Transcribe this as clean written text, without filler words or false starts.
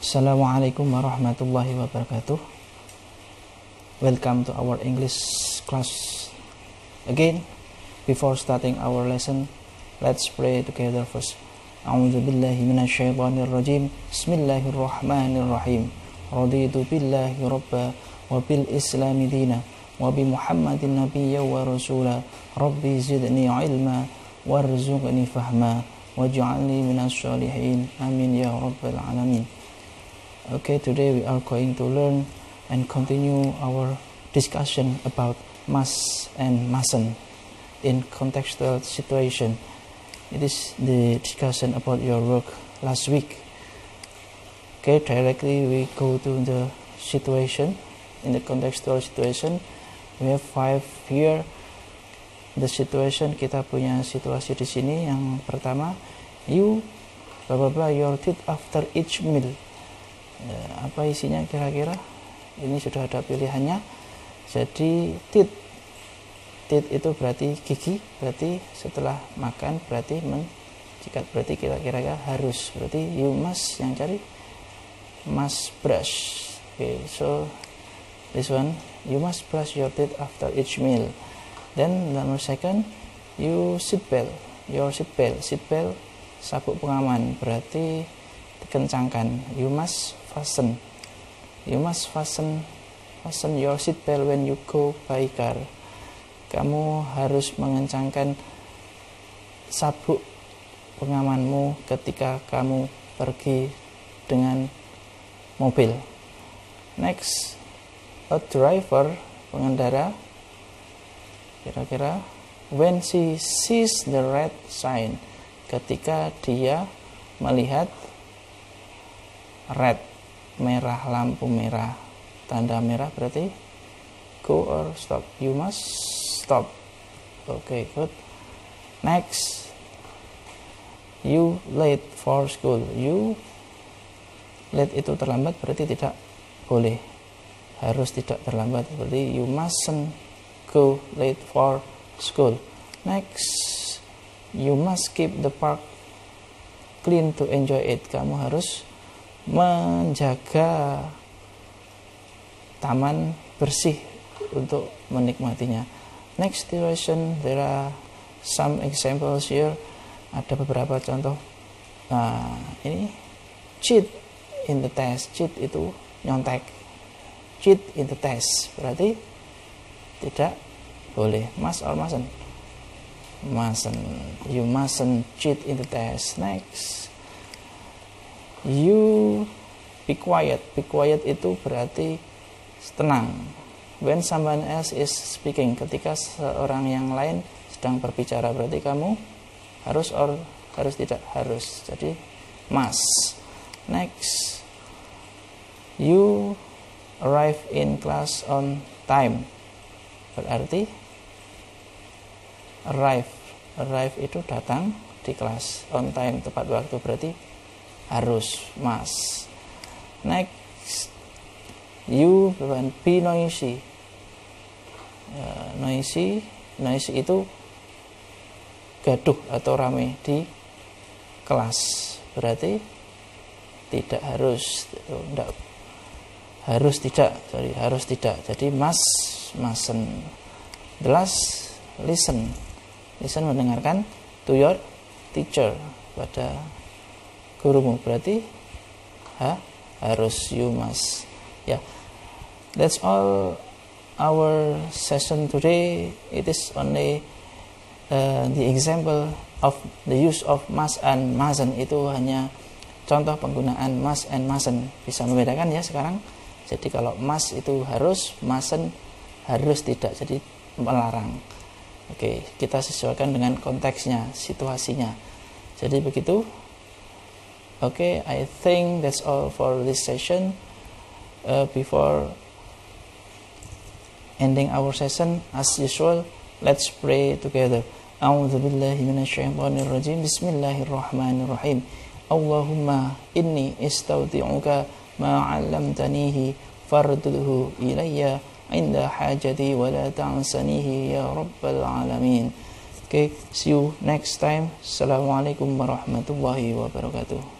Assalamualaikum warahmatullahi wabarakatuh. Welcome to our English class again. Before starting our lesson, let's pray together first. A'udzu billahi minasyaitonir rajim. Bismillahirrahmanirrahim. Raditu billahi rabba wa bil islami dina wa bi Muhammadin nabiyya wa rasula. Rabbi zidni ilma warzuqni fahma waj'alni minas sholihin. Amin ya rabbal alamin. Okay, today we are going to learn and continue our discussion about must and mustn't in contextual situation. It is the discussion about your work last week. Okay, directly we go to the situation. In the contextual situation, we have 5 here. The situation, kita punya situasi di sini. Yang pertama, you blah blah blah your teeth after each meal. Apa isinya kira-kira? Ini sudah ada pilihannya. Jadi teeth itu berarti gigi, berarti setelah makan berarti menjikat, berarti kira-kira harus, berarti you must, yang cari must brush. Okay, so this one, you must brush your teeth after each meal. Then number second, you seatbelt your seatbelt sabuk pengaman, berarti dikencangkan. You must fasten your seatbelt when you go by car. Kamu harus mengencangkan sabuk pengamanmu ketika kamu pergi dengan mobil. Next, a driver, pengendara, kira-kira when she sees the red sign, ketika dia melihat red, merah, lampu merah, tanda merah, berarti go or stop. You must stop. Okay, good. Next, you late for school. You late itu terlambat, berarti tidak boleh, harus tidak terlambat, berarti you mustn't go late for school. Next, you must keep the park clean to enjoy it. Kamu harus menjaga taman bersih untuk menikmatinya. Next situation, there are some examples here. Ada beberapa contoh. Ini cheat in the test. Cheat itu nyontek. Cheat in the test berarti tidak boleh. Must or mustn't? Mustn't. You mustn't cheat in the test. Next, you be quiet. Be quiet itu berarti tenang. When someone else is speaking, ketika seorang yang lain sedang berbicara, berarti kamu harus or harus tidak? Harus. Jadi must. Next, you arrive in class on time. Berarti arrive itu datang di kelas, on time tepat waktu, berarti harus, must. Next, you be noisy. Noisy itu gaduh atau ramai di kelas, berarti tidak harus, harus tidak. Jadi mustn't. The last, listen mendengarkan to your teacher, pada gurumu, berarti harus, you must. Yeah, that's all our session today. It is only the example of the use of must and mustn't. Itu hanya contoh penggunaan must and mustn't. Bisa membedakan ya sekarang. Jadi kalau must itu harus, mustn't harus tidak, jadi melarang. Oke, kita sesuaikan dengan konteksnya, situasinya. Jadi begitu. Okay, I think that's all for this session. Before ending our session, as usual, let's pray together. A'udzu billahi minasyaitonir rajim. Bismillahirrahmanirrahim. Allahumma inni istaudi'uka ma 'allamtanihi fardudhu ilayya 'inda hajati wa la ta'sanihi ya rabbal alamin. Okay, see you next time. Assalamualaikum warahmatullahi wabarakatuh.